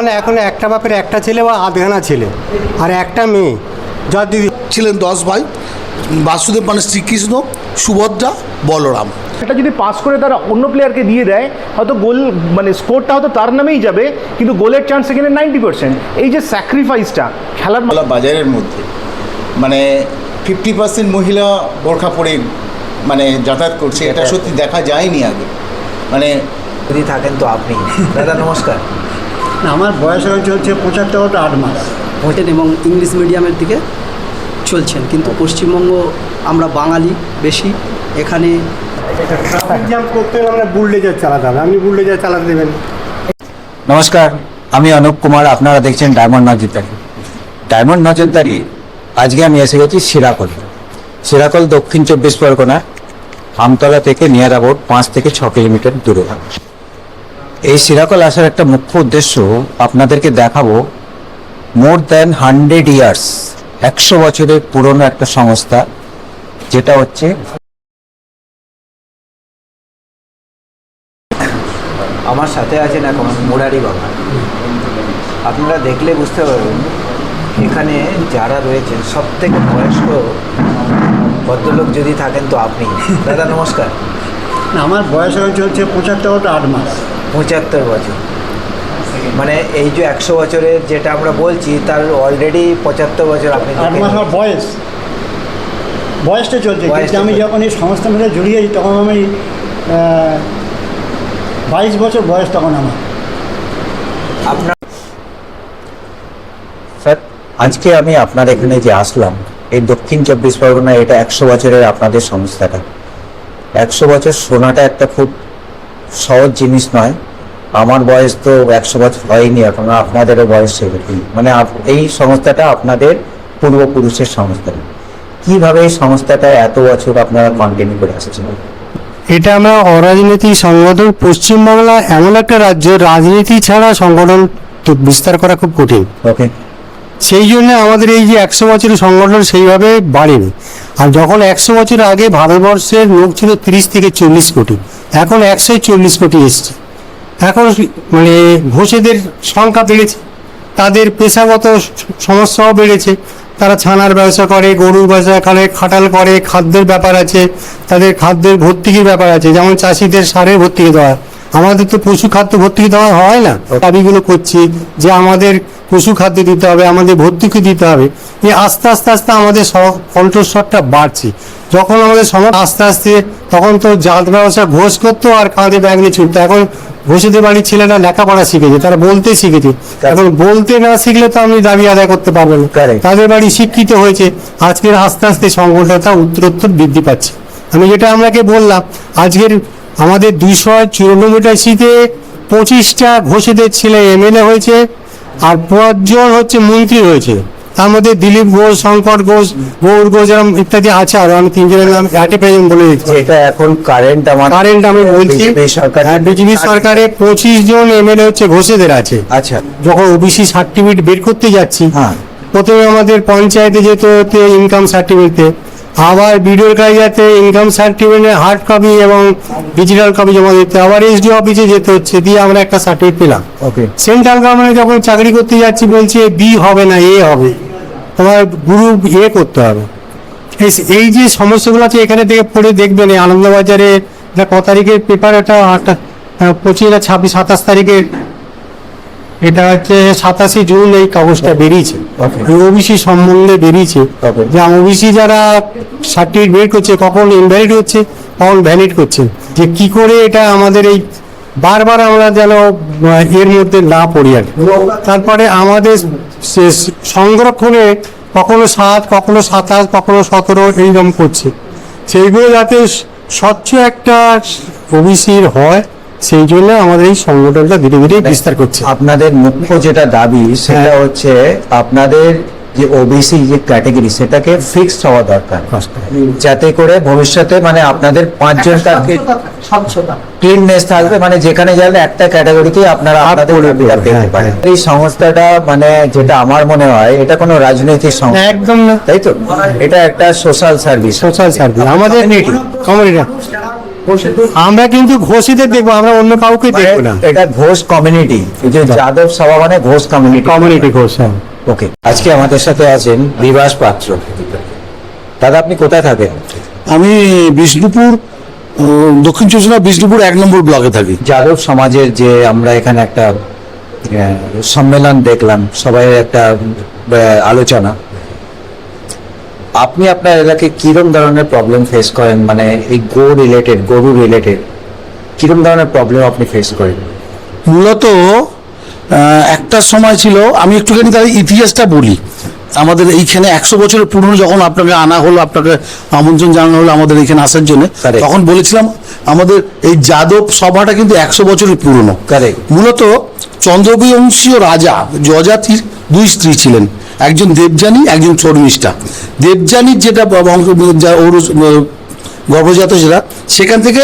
মানে এখন একটা বাপের একটা ছেলে বা আধখানা ছেলে আর একটা মেয়ে, যার দিদি ছিলেন 10 ভাই, বাসুদেব মানে শ্রীকৃষ্ণ, সুভদ্রা, বলরাম। এটা যদি পাস করে তারা অন্য প্লেয়ারকে দিয়ে দেয়, হয়তো গোল মানে স্কোরটা হয়তো তার নামেই যাবে, কিন্তু গোলের চান্স সেখানে 90%। এই যে স্যাক্রিফাইসটা খেলার বাজারের মধ্যে মানে 50% মহিলা বোরখা পরে মানে যাতায়াত করছে, এটা সত্যি দেখা যায়নি আগে। মানে যদি থাকেন তো আপনি দাদা নমস্কার। আমার বয়স চলছে 75-8 মাস হোটেল এবং ইংলিশ মিডিয়ামের দিকে চলছেন, কিন্তু পশ্চিমবঙ্গ আমরা বাঙালি বেশি, এখানে ট্রাফিক জ্যাম করতে হলে আমরা বুলডোজার চালাতে হবে। আপনি বুলডোজার চালাতে দেবেন? নমস্কার, আমি অনুপ কুমার, আপনারা দেখছেন ডায়মন্ড নজরদারি। ডায়মন্ড নজরদারি আজকে আমি এসে গেছি শিরাকল দক্ষিণ 24 পরগনা, আমতলা থেকে নিয়ার অ্যাবাউট 5 থেকে 6 কিলোমিটার দূরে। এই শিরাকল আসার একটা মুখ্য উদ্দেশ্য আপনাদেরকে দেখাবো মোর দ্যান 100 ইয়ার্স, 100 বছরের পুরনো একটা সংস্থা, যেটা হচ্ছে আমার সাথে আছেন এখন মুরারি বাবা। আপনারা দেখলে বুঝতে পারবেন এখানে যারা রয়েছেন সব থেকে বয়স্ক ভদ্রলোক যদি থাকেন তো আপনি দাদা নমস্কার। আমার বয়স চলছে 75-8 মাস 75 বছর, মানে এই যে 100 বছরের যেটা আমরা বলছি তার অলরেডি 75 বছর আপনি 8 মাস আমার বয়সটা চলছে। কিন্তু আমি যখন এই সংস্থার মধ্যে জড়িয়েছি তখন আমি 22 বছর বয়স তখন আমার। আপনার স্যার, আজকে আমি আপনার এখানে যে আসলাম, এই দক্ষিণ 24 পরগনা, এটা 100 বছরের আপনাদের সংস্থাটা। 100 বছর শোনাটা একটা খুব সহজ জিনিস নয়। আমার বয়স তো 100 বছর হয়নি এখনো, আপনাদেরও বয়স সেরকম। মানে এই সংস্থাটা আপনাদের পূর্বপুরুষের সংস্থা। কিভাবে এই সংস্থাটা এত বছর আপনারা কন্টিনিউ করে আসছেন? এটা আমরা অরাজনৈতিক সংগঠন। পশ্চিমবাংলা এমন একটা রাজ্য, রাজনীতি ছাড়া সংগঠন তো বিস্তার করা খুব কঠিন। ওকে, সেই জন্য আমাদের এই যে 100 বছরের সংগঠন সেইভাবে বাড়েনি। আর যখন 100 বছর আগে ভারতবর্ষের লোক ছিল 30 থেকে 40 কোটি, এখন 140 কোটি এসছে। এখন মানে ঘোষেদের সংখ্যা বেড়েছে, তাদের পেশাগত সমস্যাও বেড়েছে। তারা ছানার ব্যবসা করে, গরুর ব্যবসা করে, খাটাল করে, খাদ্যের ব্যাপার আছে, তাদের খাদ্যের ভর্তুকির ব্যাপার আছে। যেমন চাষিদের সারের ভর্তুকি দেওয়া, আমাদের তো পশু খাদ্য ভর্তুকি দেওয়া হয় না। দাবিগুলো করছি যে আমাদের পশু খাদ্য দিতে হবে, আমাদের ভর্তুকি দিতে হবে। এই আস্তে আস্তে আস্তে আমাদের কণ্ঠস্বরটা বাড়ছে। যখন আমাদের সমাজ আস্তে আস্তে, তখন তো জাত ব্যবসা ঘোষ করতো আর কাঁধে ব্যাগ নিয়ে ছুটতো। এখন ঘোষেদের বাড়ির ছেলেরা লেখাপড়া শিখেছে, তারা বলতে শিখেছে। এখন বলতে না শিখলে তো আপনি দাবি আদায় করতে পারবেন না। তাদের বাড়ি শিক্ষিত হয়েছে, আজকের আস্তে আস্তে সংগঠনটা উত্তরোত্তর বৃদ্ধি পাচ্ছে। আমি যেটা আপনাকে বললাম, আজকের আমাদের 294টা সিটে 25টা ঘোষেদের ছেলে এমএলএ হয়েছে, আর 5 জন হচ্ছে মন্ত্রী হয়েছে। তার মধ্যে দিলীপ ঘোষ, শঙ্কর ঘোষ, গৌর ঘোষ এরকম ইত্যাদি আছে। আর আমি 3 জনের নাম অ্যাট এ প্রেজেন্ট বলে দিচ্ছি। এটা এখন কারেন্ট আমি বলছি, বিজেপি সরকারে 25 জন এমএলএ হচ্ছে ঘোষেদের আছে। আচ্ছা, যখন ওবিসি সার্টিফিকেট বের করতে যাচ্ছি, হ্যাঁ, প্রথমে আমাদের পঞ্চায়েতে যেতে হতে ইনকাম সার্টিফিকেটে, আবার বিডিওর কাছে যেতে ইনকাম সার্টিফিকেটের হার্ড কপি এবং ডিজিটাল কপি জমা দিতে, আবার এসডিও অফিসে যেতে হচ্ছে, দিয়ে আমরা একটা সার্টিফিকেট পেলাম। ওকে, সেন্ট্রাল গভর্নমেন্টে যখন চাকরি করতে যাচ্ছি বলছে বি হবে না, এ হবে, তোমার গ্রুপ এ করতে হবে। এই যে সমস্যাগুলো আছে এখানে থেকে পড়ে দেখবেন। এই আনন্দবাজারে এটা ক তারিখের পেপার, এটা 25 না 26 27 তারিখের, এটা হচ্ছে 27 জুন এই কাগজটা বেরিয়েছে, ওবিসি সম্বন্ধে বেরিয়েছে। যে ওবিসি যারা সার্টিফিকেট বের করছে, কখন ইনভ্যালিড হচ্ছে, কখন ভ্যালিড করছে, যে কি করে এটা আমাদের এই বারবার আমরা যেন এর মধ্যে না পড়ি আর। তারপরে আমাদের সংরক্ষণে কখনো 7, কখনো 27, কখনো 17 এইরকম করছে। সেইগুলো যাতে স্বচ্ছ একটা ওবিসির হয়, সেই জন্য আমাদের এই সংগঠনটা ধীরে ধীরে বিস্তার করছে। আপনাদের মুখ্য যেটা দাবি সেটা হচ্ছে আপনাদের যে ওবিসি যে ক্যাটাগরি, সেটাকে ফিক্সড হওয়া দরকার, যাতে করে ভবিষ্যতে মানে আপনাদের 5 জন তাকে ক্লিননেস থাকবে, মানে যেখানে যাবে একটা ক্যাটাগরিতেই আপনারা আপনাদের দাবিটা পেতে পারেন। এই সংস্থাটা মানে যেটা আমার মনে হয়, এটা কোনো রাজনৈতিক সংস্থা একদম না, তাই তো? এটা একটা সোশ্যাল সার্ভিস। আমাদের কমিউনিটি আমরা কিন্তু ঘোষিতে দেখবো, আমরা অন্য কাউকে দেখবো না। এটা ঘোষ কমিউনিটি, এই যে যাদব সভা মানে ঘোষ কমিউনিটি। কমিউনিটি ঘোষ, হ্যাঁ। ওকে, আজকে আমাদের সাথে আছেন বিভাস পাত্র। দাদা, আপনি কোথায় থাকেন? আমি বিষ্ণুপুর, দক্ষিণ চব্বিশ পরগনা বিষ্ণুপুর 1 নম্বর ব্লকে থাকি। যাদব সমাজের যে আমরা এখানে একটা সম্মেলন দেখলাম, সবাই একটা আলোচনা, আপনি আপনার এলাকায় কিরকম ধরনের প্রবলেম ফেস করেন, মানে এই গরু রিলেটেড কিরকম ধরনের প্রবলেম আপনি ফেস করেন? মূলত একটা সময় ছিল, আমি একটুখানি তার ইতিহাসটা বলি। আমাদের এইখানে 100 বছরের পুরনো যখন আপনাকে আনা হলো, আপনাকে আমন্ত্রণ জানানো হলো আমাদের এখানে আসার জন্য, Correct. তখন বলেছিলাম আমাদের এই যাদব সভাটা কিন্তু 100 বছরের পুরনো। Correct. মূলত চন্দ্রবংশীয় রাজা যজাতির 2 স্ত্রী ছিলেন, একজন দেবযানী, একজন চর্মিষ্ঠা। দেবযানীর যেটা বংশ গর্ভজাত যেটা, সেখান থেকে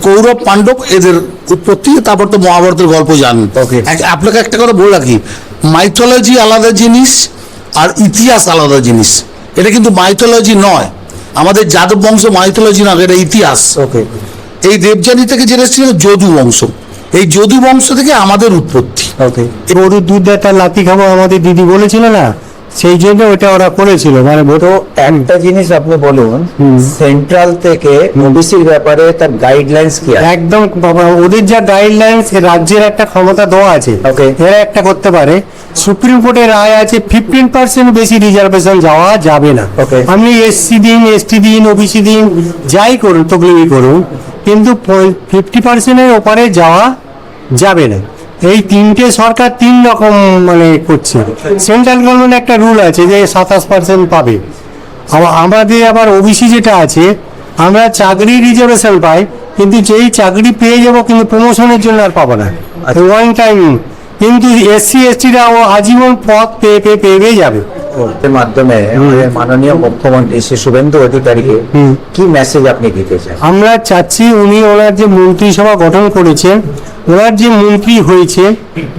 কৌরব পাণ্ডব এদের উৎপত্তি। তারপর তো মহাভারতের গল্প জানেন। Okay. আপনাকে একটা কথা বলে রাখি, মাইথোলজি আলাদা জিনিস আর ইতিহাস আলাদা জিনিস। এটা কিন্তু মাইথোলজি নয়, আমাদের যাদব বংশ মাইথোলজি নয়, এটা ইতিহাস। ওকে, এই দেবযানী থেকে যেটা ছিল যদু বংশ, এই যদু বংশ থেকে আমাদের উৎপত্তি। ওকে। গরুর দুধ দিয়ে তার লাতি খাবো আমাদের দিদি বলেছিল না, সেই জন্য ওটা ওরা করেছিল। মানে তো একটা জিনিস আপনি বলুন, সেন্ট্রাল থেকে ওবিসির ব্যাপারে তার গাইডলাইন্স কি আছে? একদম বাবা, ওদের যা গাইডলাইন্স, রাজ্যের একটা ক্ষমতা দেওয়া আছে, Okay. এরা একটা করতে পারে। সুপ্রিম কোর্টের রায় আছে 15% বেশি রিজার্ভেশন যাওয়া যাবে না। Okay. আপনি এসসি দিন, এসটি দিন, ওবিসি দিন, যাই করুন, তকলিফি করুন, কিন্তু 50%-এর ওপারে যাওয়া যাবে না। এই 3টে সরকার 3 রকম মানে করছে। সেন্ট্রাল গভর্নমেন্ট একটা রুল আছে যে 27% পাবে। আমাদের আবার ওবিসি যেটা আছে, আমরা চাকরি রিজার্ভেশন পাই, কিন্তু যেই চাকরি পেয়ে যাব কিন্তু প্রমোশনের জন্য আর পাবো না, ওয়ান টাইম। কিন্তু এসসি এসটিরা ও আজীবন পদ পেয়ে যাবে। এর মাধ্যমে আমাদের মাননীয় মুখ্যমন্ত্রী শ্রী শুভেন্দু অধিকারীকে কি মেসেজ আপনি দিতে চান? আমরা চাচ্ছি উনি ওনার যে মন্ত্রিসভা গঠন করেছেন, ওনার যে মন্ত্রী হয়েছে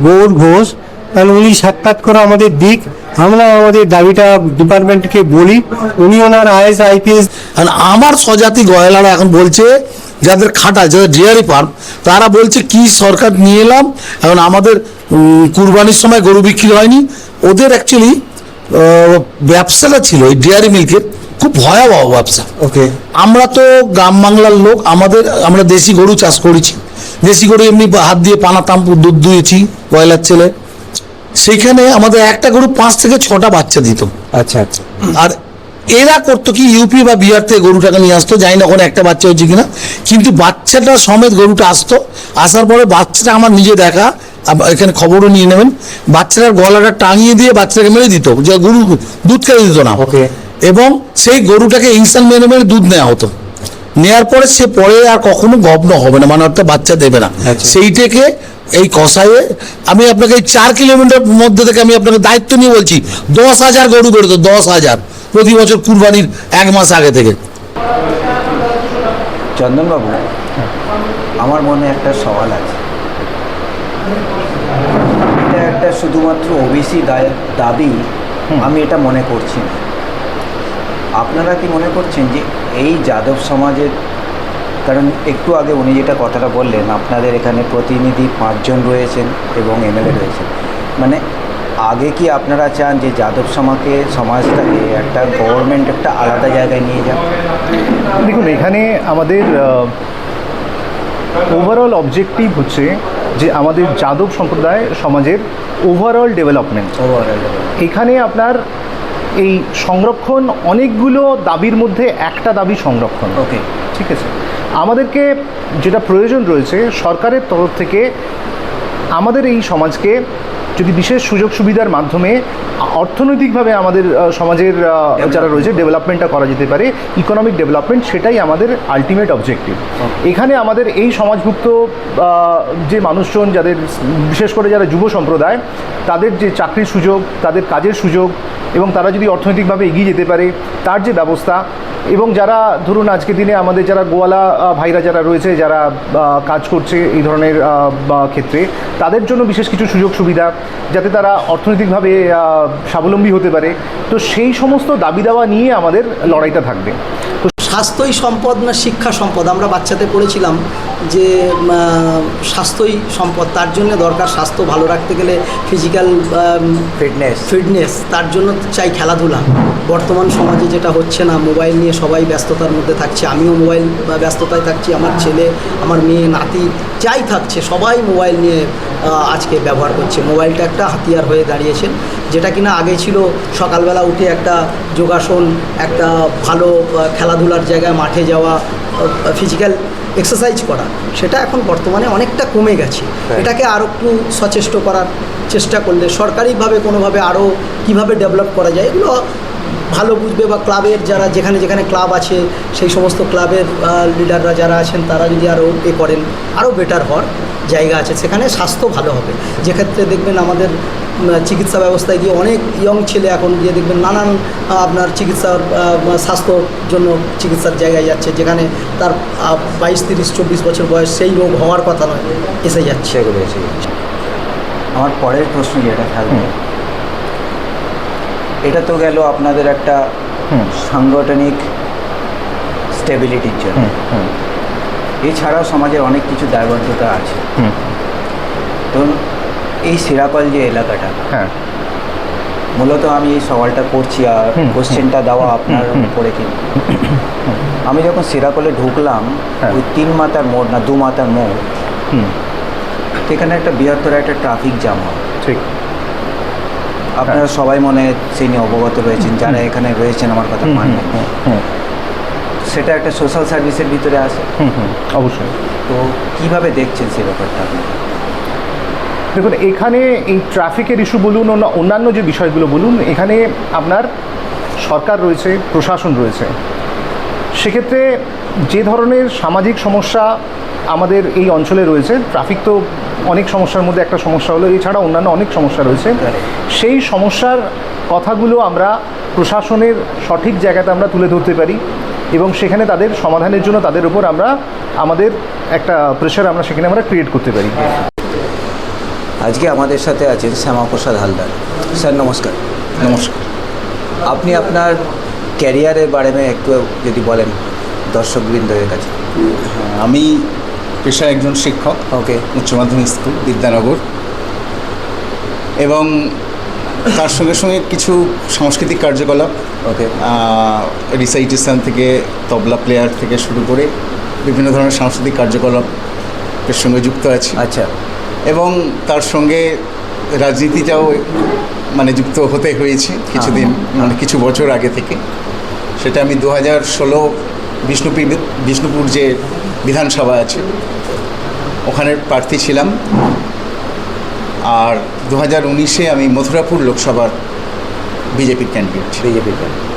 গৌর ঘোষ, তাহলে উনি সাক্ষাৎ করে আমাদের দিক, আমরা আমাদের দাবিটা ডিপার্টমেন্টকে বলি, উনি ওনার আইএস আইপিএস। কারণ আমার স্বজাতি গয়লারা এখন বলছে, যাদের খাটায়, যাদের ডেয়ারি ফার্ম, তারা বলছে কি সরকার নিয়ে এলাম, এখন আমাদের কুরবানির সময় গরু বিক্রি হয়নি। ওদের অ্যাকচুয়ালি ব্যবসাটা ছিল এই ডেয়ারি মিল্কের খুব ভয়াবহ ব্যবসা। ওকে, আমরা তো গ্রাম বাংলার লোক, আমরা দেশি গরু চাষ করেছি, দেশি গরু এমনি হাত দিয়ে পানাতাম, দুধ দুয়েছি গয়লার ছেলে। সেইখানে আমাদের একটা গরু 5 থেকে 6টা বাচ্চা দিত। আচ্ছা আচ্ছা। আর এরা করতো কি, ইউপি বা বিহার থেকে গরুটাকে নিয়ে আসতো, জানি না ওখানে একটা বাচ্চা হচ্ছে কিনা, কিন্তু বাচ্চাটা সমেত গরুটা আসতো। আসার পরে বাচ্চাটা আমার নিজে দেখা, এখানে খবরও নিয়ে নেবেন, বাচ্চাটার গলাটা টাঙিয়ে দিয়ে বাচ্চাটাকে মেরে দিত, যে গরু দুধ খেতে দিত না। ওকে। এবং সেই গরুটাকে ইনসান মেরে মেরে দুধ নেওয়া হতো। নেওয়ার পরে সে পরে আর কখনো গভন হবে না, মানে অর্থাৎ বাচ্চা দেবে না। সেইটাকে এই কষাইয়ে আমি আপনাকে 4 কিলোমিটার মধ্যে থেকে আমি আপনাকে দায়িত্ব নিয়ে বলছি, 10,000 গরু বেরোতো, 10,000 প্রতি বছর কুরবানির 1 মাস আগে থেকে। চন্দনবাবু, আমার মনে একটা সওয়াল আছে। এটা একটা শুধুমাত্র ওবিসি দাবি আমি এটা মনে করছি না। আপনারা কি মনে করছেন যে এই যাদব সমাজের, কারণ একটু আগে উনি যেটা কথাটা বললেন, আপনাদের এখানে প্রতিনিধি 5 জন রয়েছেন এবং এমএলএ রয়েছেন, মানে আগে কি আপনারা চান যে যাদব সমাজটাকে একটা গভর্নমেন্ট একটা আলাদা জায়গায় নিয়ে যান? দেখুন, এখানে আমাদের ওভারঅল অবজেক্টিভ হচ্ছে যে আমাদের যাদব সম্প্রদায় সমাজের ওভারঅল ডেভেলপমেন্ট। এখানে আপনার এই সংরক্ষণ, অনেকগুলো দাবির মধ্যে একটা দাবি সংরক্ষণ। ওকে, ঠিক আছে। আমাদেরকে যেটা প্রয়োজন রয়েছে সরকারের তরফ থেকে, আমাদের এই সমাজকে যদি বিশেষ সুযোগ সুবিধার মাধ্যমে অর্থনৈতিকভাবে আমাদের সমাজের যারা রয়েছে ডেভেলপমেন্টটা করা যেতে পারে, ইকোনমিক ডেভেলপমেন্ট, সেটাই আমাদের আলটিমেট অবজেক্টিভ। এখানে আমাদের এই সমাজভুক্ত যে মানুষজন, যাদের বিশেষ করে যারা যুব সম্প্রদায়, তাদের যে চাকরির সুযোগ, তাদের কাজের সুযোগ, এবং তারা যদি অর্থনৈতিকভাবে এগিয়ে যেতে পারে তার যে ব্যবস্থা, এবং যারা ধরুন আজকের দিনে আমাদের যারা গোয়ালা ভাইরা যারা রয়েছে, যারা কাজ করছে এই ধরনের ক্ষেত্রে, তাদের জন্য বিশেষ কিছু সুযোগ সুবিধা, যাতে তারা অর্থনৈতিকভাবে স্বাবলম্বী হতে পারে। তো সেই সমস্ত দাবি দাওয়া নিয়ে আমাদের লড়াইটা থাকবে। তো স্বাস্থ্যই সম্পদ না শিক্ষা সম্পদ, আমরা বাচ্চাতে পড়েছিলাম যে স্বাস্থ্যই সম্পদ, তার জন্য দরকার স্বাস্থ্য ভালো রাখতে গেলে ফিজিক্যাল ফিটনেস, তার জন্য চাই খেলাধুলা। বর্তমান সমাজে যেটা হচ্ছে না, মোবাইল নিয়ে সবাই ব্যস্ততার মধ্যে থাকছে, আমিও মোবাইল ব্যস্ততায় থাকছি, আমার ছেলে, আমার মেয়ে, নাতি যাই থাকছে সবাই মোবাইল নিয়ে আজকে ব্যবহার করছে। মোবাইলটা একটা হাতিয়ার হয়ে দাঁড়িয়েছেন, যেটা কিনা আগে ছিল সকালবেলা উঠে একটা যোগাসন, একটা ভালো খেলাধুলার জায়গায় মাঠে যাওয়া, ফিজিক্যাল এক্সারসাইজ করা, সেটা এখন বর্তমানে অনেকটা কমে গেছে। এটাকে আরও একটু সচেষ্ট করার চেষ্টা করলে সরকারিভাবে কোনোভাবে আরও কীভাবে ডেভেলপ করা যায় এগুলো ভালো বুঝবে, বা ক্লাবের যারা যেখানে যেখানে ক্লাব আছে সেই সমস্ত ক্লাবের লিডাররা যারা আছেন তারা যদি আরও করেন, আরও বেটার হওয়ার জায়গা আছে, সেখানে স্বাস্থ্য ভালো হবে। যেক্ষেত্রে দেখবেন আমাদের চিকিৎসা ব্যবস্থায় গিয়ে অনেক ইয়ং ছেলে এখন গিয়ে দেখবেন নানান আপনার চিকিৎসার স্বাস্থ্যর জন্য চিকিৎসার জায়গায় যাচ্ছে, যেখানে তার 22, 30, 24 বছর বয়স, সেই রোগ হওয়ার কথা নয়, এসে যাচ্ছে। সেগুলো এসে যাচ্ছে। আমার পরের প্রশ্ন যেটা থাকবে, এটা তো গেল আপনাদের একটা সাংগঠনিক স্টেবিলিটির জন্য, এছাড়াও সমাজের অনেক কিছু দায়বদ্ধতা আছে। ধরুন এই সিরাকল যে এলাকাটা, মূলত আমি এই সওয়ালটা করছি আর কোশ্চেনটা দেওয়া আপনার উপরে, কিন্তু আমি যখন সিরাকলে ঢুকলাম ওই 3 মাথার মোড় না 2 মাথার মোড়, সেখানে একটা বৃহত্তর একটা ট্রাফিক জ্যাম হয়। ঠিক, আপনারা সবাই মনে সেই নিয়ে অবগত রয়েছেন, যারা এখানে রয়েছেন আমার কথা মানবেন। সেটা একটা সোশ্যাল সার্ভিসের ভিতরে আসে। অবশ্যই। তো কিভাবে দেখছেন সেই ব্যাপারটা? দেখুন, এখানে এই ট্রাফিকের ইস্যু বলুন, অন্যান্য যে বিষয়গুলো বলুন, এখানে আপনার সরকার রয়েছে, প্রশাসন রয়েছে। সেক্ষেত্রে যে ধরনের সামাজিক সমস্যা আমাদের এই অঞ্চলে রয়েছে, ট্রাফিক তো অনেক সমস্যার মধ্যে একটা সমস্যা হলো, এছাড়া অন্যান্য অনেক সমস্যা রয়েছে। সেই সমস্যার কথাগুলো আমরা প্রশাসনের সঠিক জায়গাতে আমরা তুলে ধরতে পারি এবং সেখানে তাদের সমাধানের জন্য তাদের উপর আমরা আমাদের একটা প্রেশার আমরা সেখানে আমরা ক্রিয়েট করতে পারি। আজকে আমাদের সাথে আছেন শ্যামাপ্রসাদ হালদার। স্যার নমস্কার। নমস্কার। আপনি আপনার ক্যারিয়ারের বারে একটু যদি বলেন দর্শকবৃন্দের কাছে। আমি পেশায় একজন শিক্ষক। ওকে। উচ্চ মাধ্যমিক স্কুল বিদ্যানগর, এবং তার সঙ্গে সঙ্গে কিছু সাংস্কৃতিক কার্যকলাপ, ওকে, রিসাইটেশন থেকে তবলা প্লেয়ার থেকে শুরু করে বিভিন্ন ধরনের সাংস্কৃতিক কার্যকলাপের সঙ্গে যুক্ত আছি। আচ্ছা। এবং তার সঙ্গে রাজনীতিটাও মানে যুক্ত হতে হয়েছে কিছুদিন, মানে কিছু বছর আগে থেকে। সেটা আমি 2016 বিষ্ণুপুর যে বিধানসভা আছে ওখানের প্রার্থী ছিলাম, আর 2019-এ আমি মথুরাপুর লোকসভার বিজেপির ক্যান্ডিডেট। বিজেপির ক্যান্ডিডেট।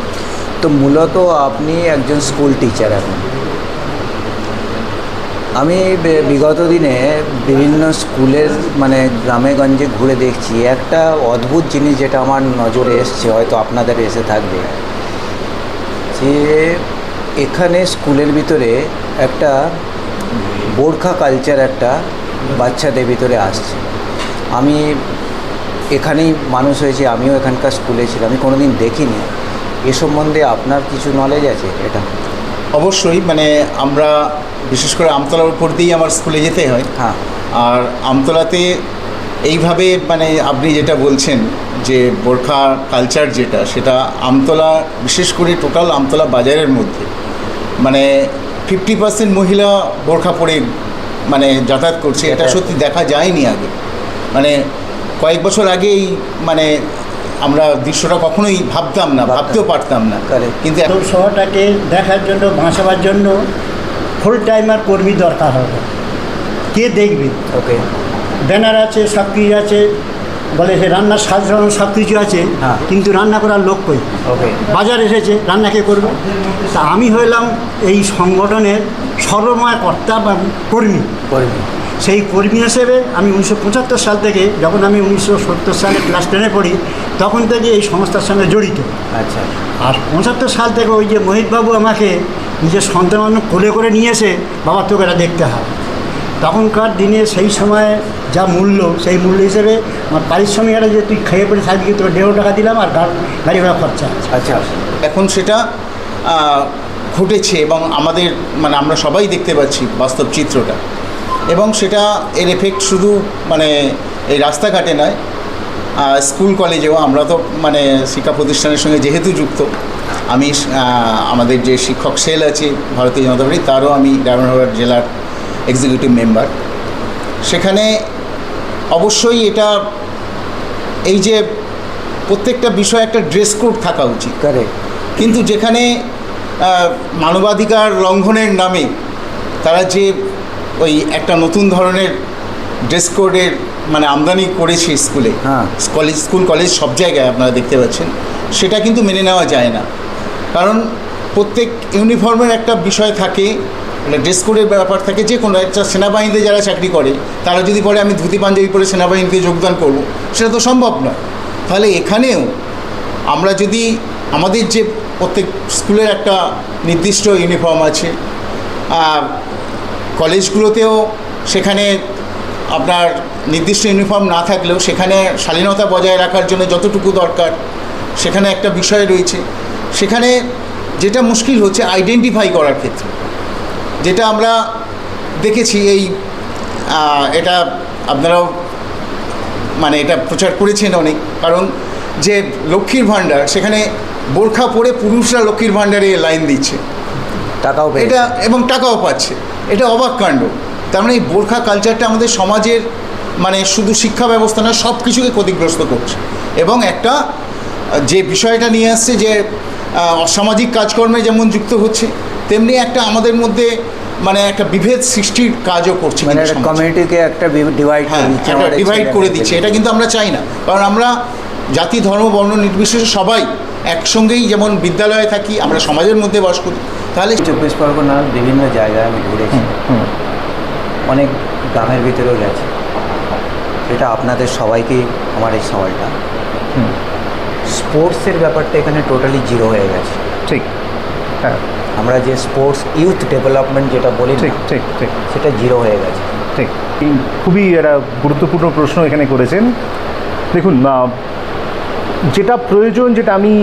তো মূলত আপনি একজন স্কুল টিচার। এখন আমি বিগত দিনে বিভিন্ন স্কুলের মানে গ্রামে গঞ্জে ঘুরে দেখছি একটা অদ্ভুত জিনিস, যেটা আমার নজরে এসছে, হয়তো আপনাদের এসে থাকবে, যে এখানে স্কুলের ভিতরে একটা বোরখা কালচার একটা বাচ্চাদের ভিতরে আসছে। আমি এখানেই মানুষ হয়েছি, আমিও এখানকার স্কুলে ছিলাম, আমি কোনোদিন দেখিনি। এ সম্বন্ধে আপনার কিছু নলেজ আছে? এটা অবশ্যই, মানে আমরা বিশেষ করে আমতলার উপর দিয়েই আমার স্কুলে যেতে হয়। হ্যাঁ। আর আমতলাতে এইভাবে মানে আপনি যেটা বলছেন যে বোরখা কালচার যেটা, সেটা আমতলা, বিশেষ করে টোটাল আমতলা বাজারের মধ্যে মানে 50% মহিলা বোরখা পরে মানে যাতায়াত করছে, এটা সত্যি দেখা যায়নি আগে। মানে কয়েক বছর আগেই মানে আমরা দৃশ্যটা কখনোই ভাবতেও পারতাম না, কিন্তু শহরটাকে দেখার জন্য, বাঁচাবার জন্য ফুল টাইমার কর্মী দরকার হবে। কে দেখবে? ওকে। ব্যানার আছে, সব কিছু আছে, বলে সে রান্নার সাধারণ সব কিছু আছে, কিন্তু রান্না করার লোক কই? ওকে। বাজার এসেছে, রান্না কে করবে? তা আমি হইলাম এই সংগঠনের সর্বময় কর্তা বা কর্মী। সেই কর্মী হিসেবে আমি 1975 সাল থেকে, যখন আমি 1970 সালে ক্লাস 10-এ পড়ি, তখন থেকে এই সংস্থার সঙ্গে জড়িত। আচ্ছা। আর 75 সাল থেকে ওই যে মোহিতবাবু আমাকে নিজের সন্তান কোলে করে নিয়ে এসে, বাবা তোকে এটা দেখতে হবে। তখনকার দিনে সেই সময় যা মূল্য, সেই মূল্য হিসেবে আমার পারিশ্রমিক একটা, যে তুই খেয়ে পড়ে থাকবি, তোকে 1.5 টাকা দিলাম আর গাড়ি ভাড়া খরচা। আচ্ছা। এখন সেটা ঘটেছে এবং আমাদের মানে আমরা সবাই দেখতে পাচ্ছি বাস্তব চিত্রটা, এবং সেটা এর এফেক্ট শুধু মানে এই রাস্তাঘাটে নয়, স্কুল কলেজেও। আমরা তো মানে শিক্ষা প্রতিষ্ঠানের সঙ্গে যেহেতু যুক্ত, আমি আমাদের যে শিক্ষক সেল আছে ভারতীয় জনতা পার্টি, তারও আমি ডায়মন্ড হারবার জেলার এক্সিকিউটিভ মেম্বার। সেখানে অবশ্যই এটা এই যে প্রত্যেকটা বিষয় একটা ড্রেস কোড থাকা উচিত, কিন্তু যেখানে মানবাধিকার লঙ্ঘনের নামে তারা যে ওই একটা নতুন ধরনের ড্রেস কোডের মানে আমদানি করেছে স্কুলে, কলেজ, স্কুল কলেজ সব জায়গায় আপনারা দেখতে পাচ্ছেন, সেটা কিন্তু মেনে নেওয়া যায় না। কারণ প্রত্যেক ইউনিফর্মের একটা বিষয় থাকে, ড্রেস কোডের ব্যাপার থাকে। যে কোনো একটা সেনাবাহিনীতে যারা চাকরি করে তারা যদি বলে আমি ধুতি পাঞ্জাবি পরে সেনাবাহিনীতে যোগদান করব, সেটা তো সম্ভব নয়। তাহলে এখানেও আমরা যদি আমাদের যে প্রত্যেক স্কুলের একটা নির্দিষ্ট ইউনিফর্ম আছে, কলেজগুলোতেও সেখানে আপনার নির্দিষ্ট ইউনিফর্ম না থাকলেও সেখানে শালীনতা বজায় রাখার জন্য যতটুকু দরকার সেখানে একটা বিষয় রয়েছে। সেখানে যেটা মুশকিল হচ্ছে আইডেন্টিফাই করার ক্ষেত্রে, যেটা আমরা দেখেছি এই এটা আপনারাও মানে এটা প্রচার করেছেন অনেক। কারণ যে লক্ষ্মীর ভাণ্ডার, সেখানে বোরখা পরে পুরুষরা লক্ষ্মীর ভাণ্ডারে লাইন দিচ্ছে, টাকাও এটা এবং টাকাও পাচ্ছে, এটা অবাক কাণ্ড। তার মানে এই বোরখা কালচারটা আমাদের সমাজের মানে শুধু শিক্ষা ব্যবস্থা নয়, সব কিছুকে ক্ষতিগ্রস্ত করছে। এবং একটা যে বিষয়টা নিয়ে আসছে যে অসামাজিক কাজকর্মে যেমন যুক্ত হচ্ছে, তেমনি একটা আমাদের মধ্যে মানে একটা বিভেদ সৃষ্টির কাজও করছে, মানে কমিউনিটিকে একটা ডিভাইড করে দিচ্ছে। এটা কিন্তু আমরা চাই না, কারণ আমরা জাতি ধর্ম বর্ণ নির্বিশেষে সবাই একসঙ্গেই যেমন বিদ্যালয়ে থাকি, আমরা সমাজের মধ্যে বাস করি। তাহলে 24 পরগনার বিভিন্ন জায়গায় আমি ঘুরেছি, অনেক গ্রামের ভিতরেও গেছি। এটা আপনাদের সবাইকেই আমার এই সওয়ালটা, স্পোর্টসের ব্যাপারটা এখানে টোটালি জিরো হয়ে গেছে। ঠিক, হ্যাঁ, আমরা যে স্পোর্টস ইউথ ডেভেলপমেন্ট যেটা বলি, ঠিক ঠিক ঠিক সেটা জিরো হয়ে গেছে। ঠিক, খুবই একটা গুরুত্বপূর্ণ প্রশ্ন এখানে করেছেন। দেখুন, যেটা প্রয়োজন, যেটা আমি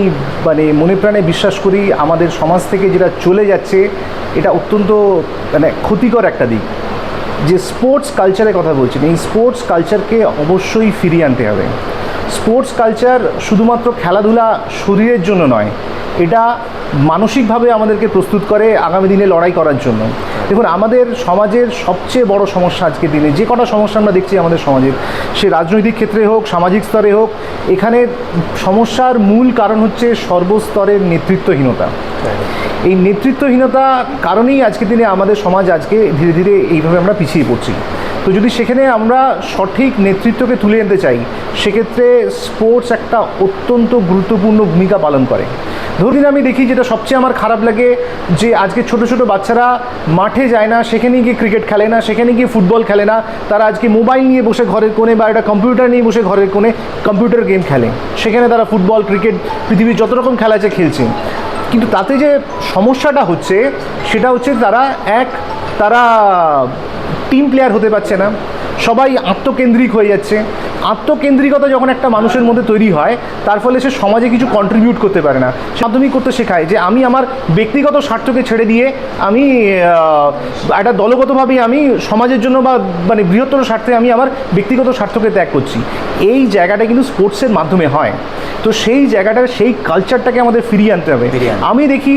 মানে মনে প্রাণে বিশ্বাস করি, আমাদের সমাজ থেকে যেটা চলে যাচ্ছে, এটা অত্যন্ত মানে ক্ষতিকর একটা দিক। যে স্পোর্টস কালচারের কথা বলছেন, এই স্পোর্টস কালচারকে অবশ্যই ফিরিয়ে আনতে হবে। স্পোর্টস কালচার শুধুমাত্র খেলাধুলা শরীরের জন্য নয়, এটা মানসিকভাবে আমাদেরকে প্রস্তুত করে আগামী দিনে লড়াই করার জন্য। দেখুন, আমাদের সমাজের সবচেয়ে বড় সমস্যা আজকের দিনে, যে কটা সমস্যা আমরা দেখছি আমাদের সমাজের, সে রাজনৈতিক ক্ষেত্রে হোক, সামাজিক স্তরে হোক, এখানে সমস্যার মূল কারণ হচ্ছে সর্বস্তরের নেতৃত্বহীনতা। এই নেতৃত্বহীনতা কারণেই আজকের দিনে আমাদের সমাজ আজকে ধীরে ধীরে এইভাবে আমরা পিছিয়ে পড়ছি। তো যদি সেখানে আমরা সঠিক নেতৃত্বকে তুলে আনতে চাই, সেক্ষেত্রে স্পোর্টস একটা অত্যন্ত গুরুত্বপূর্ণ ভূমিকা পালন করে। ধরুন, আমি দেখি যেটা সবচেয়ে আমার খারাপ লাগে, যে আজকে ছোট ছোট বাচ্চারা মাঠে যায় না, সেখানে গিয়ে ক্রিকেট খেলে না, সেখানে গিয়ে ফুটবল খেলে না, তারা আজকে মোবাইল নিয়ে বসে ঘরের কোণে বা একটা কম্পিউটার নিয়ে বসে ঘরের কোণে কম্পিউটার গেম খেলে। সেখানে তারা ফুটবল, ক্রিকেট, পৃথিবীর যত রকম খেলা আছে খেলছে। কিন্তু তাতে যে সমস্যাটা হচ্ছে, সেটা হচ্ছে তারা টিম প্লেয়ার হতে পারছে না, সবাই আত্মকেন্দ্রিক হয়ে যাচ্ছে। আত্মকেন্দ্রিকতা যখন একটা মানুষের মধ্যে তৈরি হয়, তার ফলে সে সমাজে কিছু কন্ট্রিবিউট করতে পারে না। মাধ্যমিক করতে শেখায় যে আমি আমার ব্যক্তিগত স্বার্থকে ছেড়ে দিয়ে আমি একটা দলগতভাবেই আমি সমাজের জন্য বা মানে বৃহত্তর স্বার্থে আমি আমার ব্যক্তিগত স্বার্থকে ত্যাগ করছি। এই জায়গাটা কিন্তু স্পোর্টসের মাধ্যমে হয়। তো সেই জায়গাটা, সেই কালচারটাকে আমাদের ফিরিয়ে আনতে হবে। আমি দেখি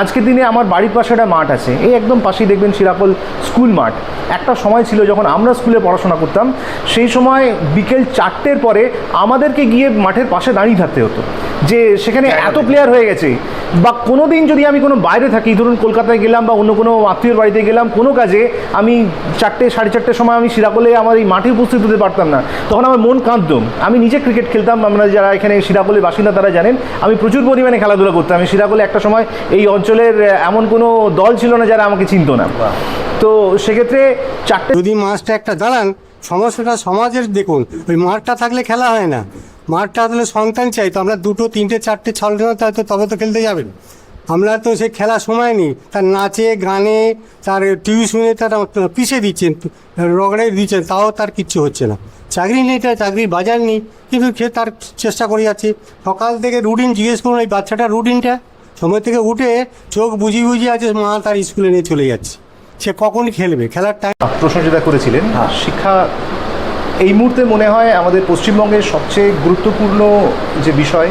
আজকের দিনে আমার বাড়ির পাশে একটা মাঠ আছে, এই একদম পাশেই দেখবেন শিরাকল স্কুল মাঠ। একটা সময় ছিল যখন আমরা স্কুলে পড়াশোনা করতাম, সেই সময় বিকেল 4টের পরে আমাদেরকে গিয়ে মাঠের পাশে দাঁড়িয়ে থাকতে হতো, যে সেখানে এত প্লেয়ার হয়ে গেছে। বা কোনো দিন যদি আমি কোনো বাইরে থাকি, ধরুন কলকাতায় গেলাম বা অন্য কোনো আত্মীয়র বাড়িতে গেলাম কোনো কাজে, আমি 4টে, 4:30 সময় আমি শিরাকলে আমার এই মাঠে উপস্থিত হতে পারতাম না, তখন আমার মন কাঁদতো। আমি নিজে ক্রিকেট খেলতাম, আমরা যারা এখানে শিরাকলের বাসিন্দা তারা জানেন, আমি প্রচুর পরিমাণে খেলাধুলা করতাম। আমি শিরাকলে একটা সময় এই অঞ্চলের এমন কোনো দল ছিল না যারা আমাকে চিনতো না। তো সেক্ষেত্রে 4টে যদি মাঠটা একটা দাঁড়ান, সমস্যাটা সমাজের দেখুন, ওই মাঠটা থাকলে খেলা হয় না। মাঠটা হলে সন্তান চাই, তো আমরা 2, 3, 4টে ছাত্র তবে তো খেলতে যাবেন। আমরা তো সে খেলার সময় নেই, তার নাচে গানে, তার টিউশনে তারা পিছিয়ে দিচ্ছেন, রগড়ে দিচ্ছেন, তাও তার কিচ্ছু হচ্ছে না। চাকরি নেই, তার চাকরির বাজার নেই, কিন্তু সে তার চেষ্টা করে যাচ্ছে। সকাল থেকে রুটিন জিজ্ঞেস করুন, এই বাচ্চাটার রুটিনটা সময় থেকে উঠে চোখ বুঝিয়ে বুঝিয়ে আছে, মা তার স্কুলে নিয়ে চলে যাচ্ছে, সে কখন খেলবে, খেলার টাইম। প্রশ্ন যেটা করেছিলেন, শিক্ষা এই মুহূর্তে মনে হয় আমাদের পশ্চিমবঙ্গের সবচেয়ে গুরুত্বপূর্ণ যে বিষয়,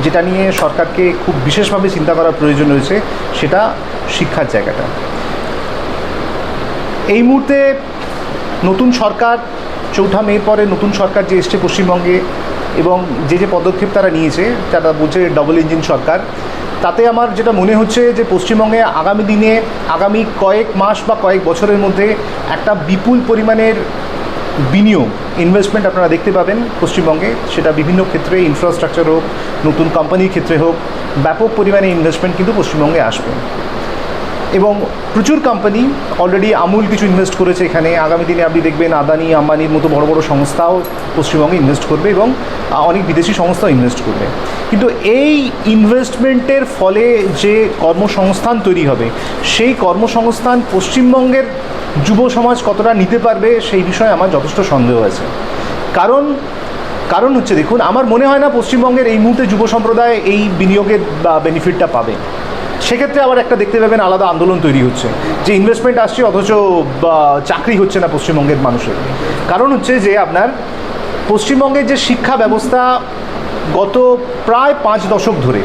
যেটা নিয়ে সরকারকে খুব বিশেষভাবে চিন্তা করার প্রয়োজন রয়েছে, সেটা শিক্ষার জায়গাটা। এই মুহূর্তে নতুন সরকার, 4 মের পরে নতুন সরকার যে এসছে পশ্চিমবঙ্গে, এবং যে পদক্ষেপ তারা নিয়েছে, যারা বলছে ডবল ইঞ্জিন সরকার, তাতে আমার যেটা মনে হচ্ছে যে পশ্চিমবঙ্গে আগামী দিনে, আগামী কয়েক মাস বা কয়েক বছরের মধ্যে একটা বিপুল পরিমাণের বিনিয়োগ, ইনভেস্টমেন্ট আপনারা দেখতে পাবেন পশ্চিমবঙ্গে। সেটা বিভিন্ন ক্ষেত্রে, ইনফ্রাস্ট্রাকচার হোক, নতুন কোম্পানির ক্ষেত্রে হোক, ব্যাপক পরিমাণে ইনভেস্টমেন্ট কিন্তু পশ্চিমবঙ্গে আসবে। এবং প্রচুর কোম্পানি, অলরেডি আমুল কিছু ইনভেস্ট করেছে এখানে। আগামী দিনে আপনি দেখবেন আদানি, আম্বানির মতো বড় বড় সংস্থাও পশ্চিমবঙ্গে ইনভেস্ট করবে, এবং অনেক বিদেশি সংস্থাও ইনভেস্ট করবে। কিন্তু এই ইনভেস্টমেন্টের ফলে যে কর্মসংস্থান তৈরি হবে, সেই কর্মসংস্থান পশ্চিমবঙ্গের যুব সমাজ কতটা নিতে পারবে, সেই বিষয়ে আমার যথেষ্ট সন্দেহ আছে। কারণ হচ্ছে, দেখুন, আমার মনে হয় না পশ্চিমবঙ্গের এই মুহূর্তে যুব সম্প্রদায় এই বিনিয়োগের বেনিফিটটা পাবে। সেক্ষেত্রে আবার একটা দেখতে পাবেন আলাদা আন্দোলন তৈরি হচ্ছে, যে ইনভেস্টমেন্ট আসছে অথচ চাকরি হচ্ছে না পশ্চিমবঙ্গের মানুষের। কারণ হচ্ছে যে আপনার পশ্চিমবঙ্গের যে শিক্ষা ব্যবস্থা গত প্রায় 5 দশক ধরে,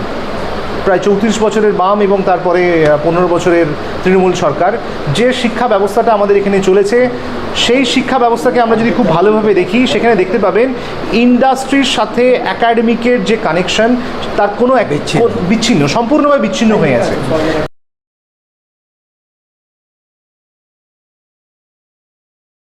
প্রায় 34 বছরের বাম এবং তারপরে 15 বছরের তৃণমূল সরকার, যে শিক্ষা ব্যবস্থাটা আমাদের এখানে চলেছে, সেই শিক্ষা ব্যবস্থাকে আমরা যদি খুব ভালোভাবে দেখি, সেখানে দেখতে পাবেন ইন্ডাস্ট্রির সাথে একাডেমিকের যে কানেকশন, তার কোনো বিচ্ছিন্ন, সম্পূর্ণভাবে বিচ্ছিন্ন হয়ে আছে।